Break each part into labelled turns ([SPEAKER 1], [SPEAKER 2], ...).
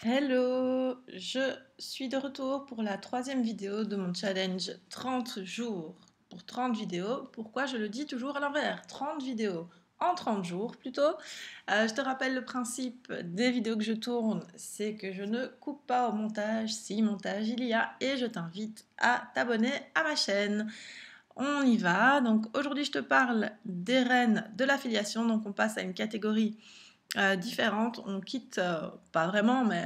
[SPEAKER 1] Hello, je suis de retour pour la troisième vidéo de mon challenge 30 jours pour 30 vidéos. Pourquoi je le dis toujours à l'envers? 30 vidéos en 30 jours plutôt. Je te rappelle le principe des vidéos que je tourne, c'est que je ne coupe pas au montage si montage il y a et je t'invite à t'abonner à ma chaîne. On y va. Donc aujourd'hui je te parle des reines de l'affiliation. Donc on passe à une catégorie différentes. On quitte, pas vraiment, mais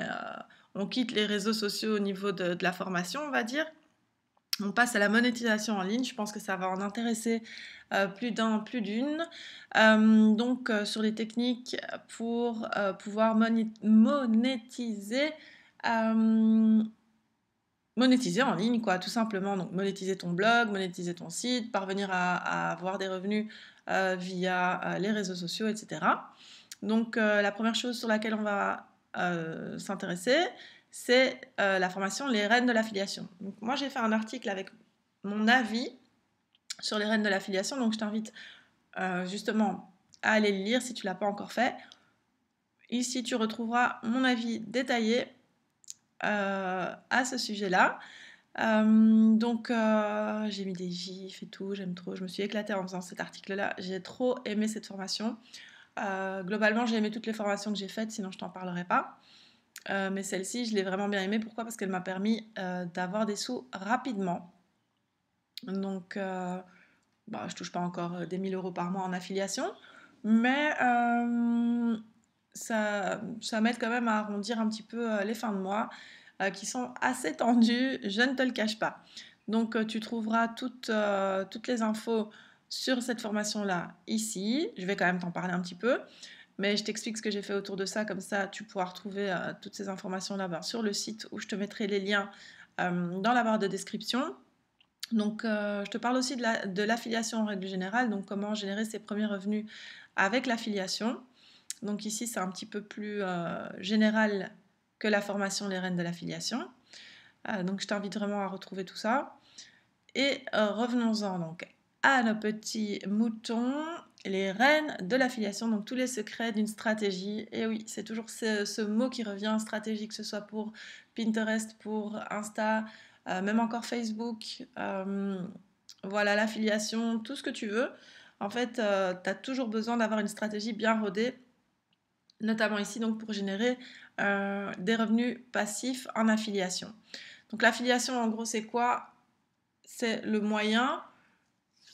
[SPEAKER 1] on quitte les réseaux sociaux au niveau de la formation, on va dire. On passe à la monétisation en ligne. Je pense que ça va en intéresser plus d'un, plus d'une. Donc, sur les techniques pour pouvoir monétiser. euh, Monétiser en ligne, quoi, tout simplement. Donc, monétiser ton blog, monétiser ton site, parvenir à avoir des revenus via les réseaux sociaux, etc. Donc, la première chose sur laquelle on va s'intéresser, c'est la formation Les Reines de l'affiliation. Donc, moi, j'ai fait un article avec mon avis sur les Reines de l'affiliation. Donc, je t'invite justement à aller le lire si tu ne l'as pas encore fait. Ici, tu retrouveras mon avis détaillé à ce sujet-là. Donc, j'ai mis des gifs et tout, j'aime trop. Je me suis éclatée en faisant cet article-là. J'ai trop aimé cette formation. Globalement, j'ai aimé toutes les formations que j'ai faites, sinon je t'en parlerai pas. Mais celle-ci, je l'ai vraiment bien aimée. Pourquoi? Parce qu'elle m'a permis d'avoir des sous rapidement. Donc, je touche pas encore des 1000 € par mois en affiliation, mais ça m'aide quand même à arrondir un petit peu les fins de mois qui sont assez tendues, je ne te le cache pas. Donc, tu trouveras toutes les infos sur cette formation-là ici. Je vais quand même t'en parler un petit peu. Mais je t'explique ce que j'ai fait autour de ça, comme ça tu pourras retrouver toutes ces informations là-bas sur le site où je te mettrai les liens dans la barre de description. Donc je te parle aussi de l'affiliation en règle générale, donc comment générer ses premiers revenus avec l'affiliation. Donc ici c'est un petit peu plus général que la formation Les Reines de l'affiliation. Donc je t'invite vraiment à retrouver tout ça. Et revenons-en donc à nos petits moutons, les reines de l'affiliation, donc tous les secrets d'une stratégie. Et oui, c'est toujours ce mot qui revient, stratégie, que ce soit pour Pinterest, pour Insta, même encore Facebook, voilà, l'affiliation, tout ce que tu veux. En fait, tu as toujours besoin d'avoir une stratégie bien rodée, notamment ici donc pour générer des revenus passifs en affiliation. Donc l'affiliation, en gros, c'est quoi? C'est le moyen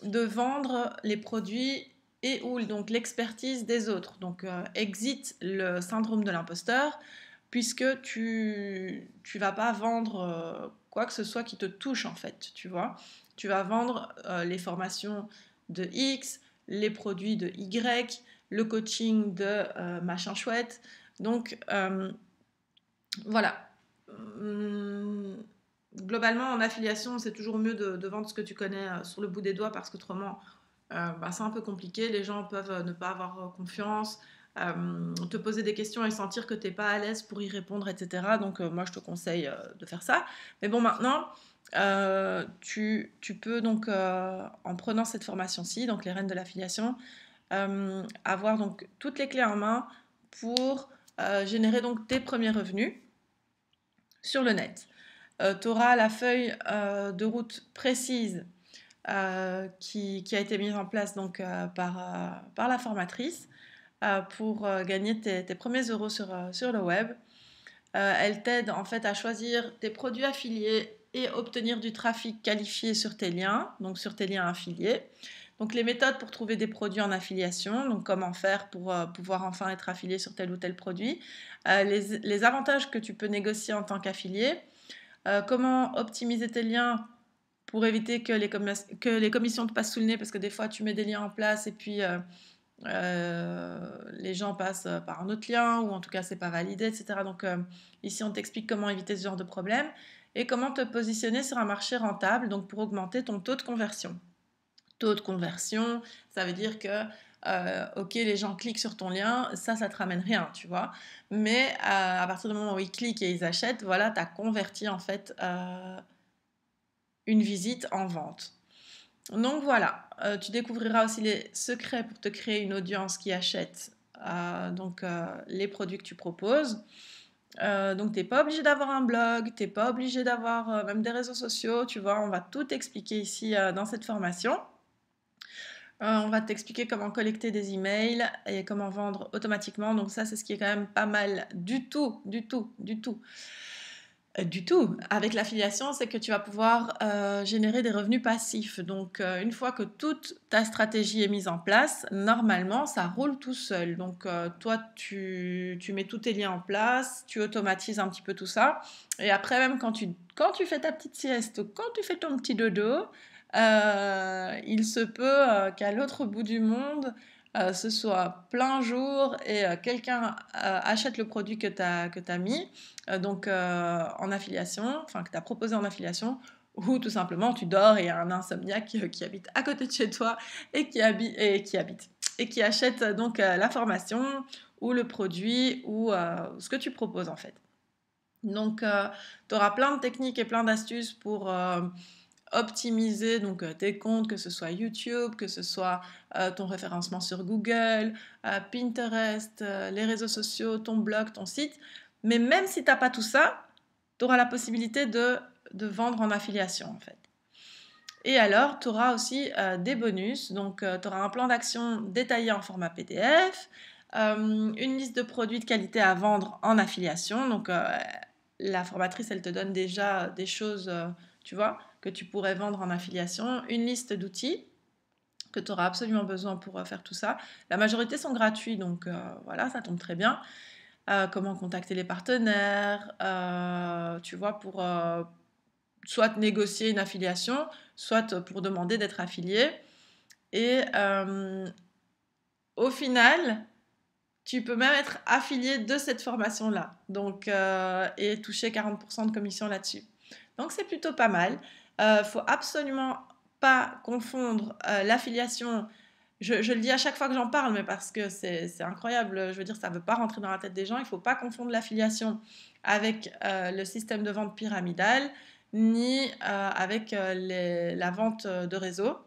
[SPEAKER 1] de vendre les produits et ou donc l'expertise des autres. Donc exit le syndrome de l'imposteur puisque tu vas pas vendre quoi que ce soit qui te touche en fait, tu vois. Tu vas vendre les formations de X, les produits de Y, le coaching de machin chouette. Donc voilà. Globalement, en affiliation, c'est toujours mieux de vendre ce que tu connais sur le bout des doigts parce qu'autrement, c'est un peu compliqué. Les gens peuvent ne pas avoir confiance, te poser des questions et sentir que tu n'es pas à l'aise pour y répondre, etc. Donc, moi, je te conseille de faire ça. Mais bon, maintenant, tu peux donc, en prenant cette formation-ci, donc les Reines de l'affiliation, avoir donc toutes les clés en main pour générer donc tes premiers revenus sur le net. Tu auras la feuille de route précise qui a été mise en place donc, par la formatrice pour gagner tes premiers euros sur le web. Elle t'aide en fait à choisir tes produits affiliés et obtenir du trafic qualifié sur tes liens, donc sur tes liens affiliés. Donc les méthodes pour trouver des produits en affiliation, donc comment faire pour pouvoir enfin être affilié sur tel ou tel produit, les avantages que tu peux négocier en tant qu'affilié, comment optimiser tes liens pour éviter que les commissions te passent sous le nez, parce que des fois tu mets des liens en place et puis les gens passent par un autre lien ou en tout cas c'est pas validé, etc. Donc ici on t'explique comment éviter ce genre de problème et comment te positionner sur un marché rentable, donc pour augmenter ton taux de conversion. Taux de conversion, ça veut dire que ok, les gens cliquent sur ton lien, ça te ramène rien, tu vois. Mais à partir du moment où ils cliquent et ils achètent, voilà, tu as converti en fait une visite en vente. Donc voilà, tu découvriras aussi les secrets pour te créer une audience qui achète les produits que tu proposes. Donc tu es pas obligé d'avoir un blog, tu es pas obligé d'avoir, même des réseaux sociaux, tu vois? On va tout expliquer ici, dans cette formation. On va t'expliquer comment collecter des emails et comment vendre automatiquement. Donc ça, c'est ce qui est quand même pas mal du tout, du tout, du tout. Du tout. Avec l'affiliation, c'est que tu vas pouvoir générer des revenus passifs. Donc, une fois que toute ta stratégie est mise en place, normalement, ça roule tout seul. Donc, toi, tu mets tous tes liens en place, tu automatises un petit peu tout ça. Et après, même quand tu fais ta petite sieste ou quand tu fais ton petit dodo, il se peut qu'à l'autre bout du monde, ce soit plein jour et quelqu'un achète le produit que tu as mis donc en affiliation, enfin que tu as proposé en affiliation, ou tout simplement tu dors et il y a un insomniaque qui habite à côté de chez toi et qui achète donc la formation ou le produit ou ce que tu proposes en fait. Donc tu auras plein de techniques et plein d'astuces pour optimiser donc tes comptes, que ce soit YouTube, que ce soit ton référencement sur Google, Pinterest, les réseaux sociaux, ton blog, ton site. Mais même si tu n'as pas tout ça, tu auras la possibilité de vendre en affiliation en fait. Et alors, tu auras aussi des bonus. Donc, tu auras un plan d'action détaillé en format PDF, une liste de produits de qualité à vendre en affiliation. Donc, la formatrice, elle te donne déjà des choses, tu vois, que tu pourrais vendre en affiliation, une liste d'outils que tu auras absolument besoin pour faire tout ça. La majorité sont gratuits, donc voilà, ça tombe très bien. Comment contacter les partenaires, tu vois, pour soit négocier une affiliation, soit pour demander d'être affilié. Et au final, tu peux même être affilié de cette formation-là. Donc, et toucher 40% de commission là-dessus. Donc, c'est plutôt pas mal. Faut absolument pas confondre l'affiliation. Je le dis à chaque fois que j'en parle, mais parce que c'est incroyable. Je veux dire, ça ne veut pas rentrer dans la tête des gens. Il ne faut pas confondre l'affiliation avec le système de vente pyramidal, ni avec la vente de réseau.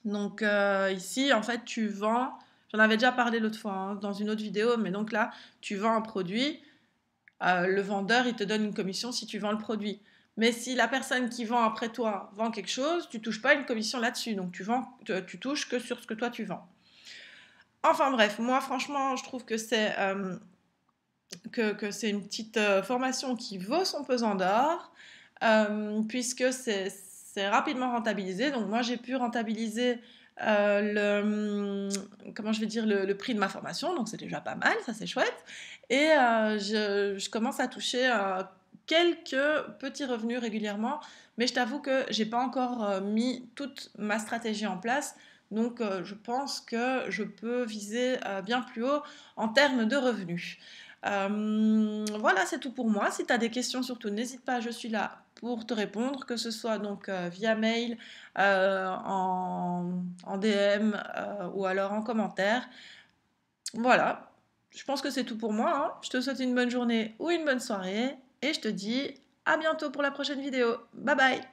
[SPEAKER 1] Donc ici, en fait, tu vends, j'en avais déjà parlé l'autre fois hein, dans une autre vidéo, mais donc là, tu vends un produit, le vendeur, il te donne une commission si tu vends le produit. Mais si la personne qui vend après toi vend quelque chose, tu touches pas une commission là-dessus. Donc tu touches que sur ce que toi tu vends. Enfin bref, moi franchement, je trouve que c'est une petite formation qui vaut son pesant d'or, puisque c'est rapidement rentabilisé. Donc moi, j'ai pu rentabiliser comment je vais dire, le prix de ma formation, donc c'est déjà pas mal, ça c'est chouette. Et je commence à toucher quelques petits revenus régulièrement, mais je t'avoue que j'ai pas encore mis toute ma stratégie en place. Donc je pense que je peux viser bien plus haut en termes de revenus. Voilà, c'est tout pour moi. Si tu as des questions, surtout, n'hésite pas, je suis là pour te répondre, que ce soit donc via mail, en DM ou alors en commentaire. Voilà, je pense que c'est tout pour moi, hein. Je te souhaite une bonne journée ou une bonne soirée et je te dis à bientôt pour la prochaine vidéo. Bye bye!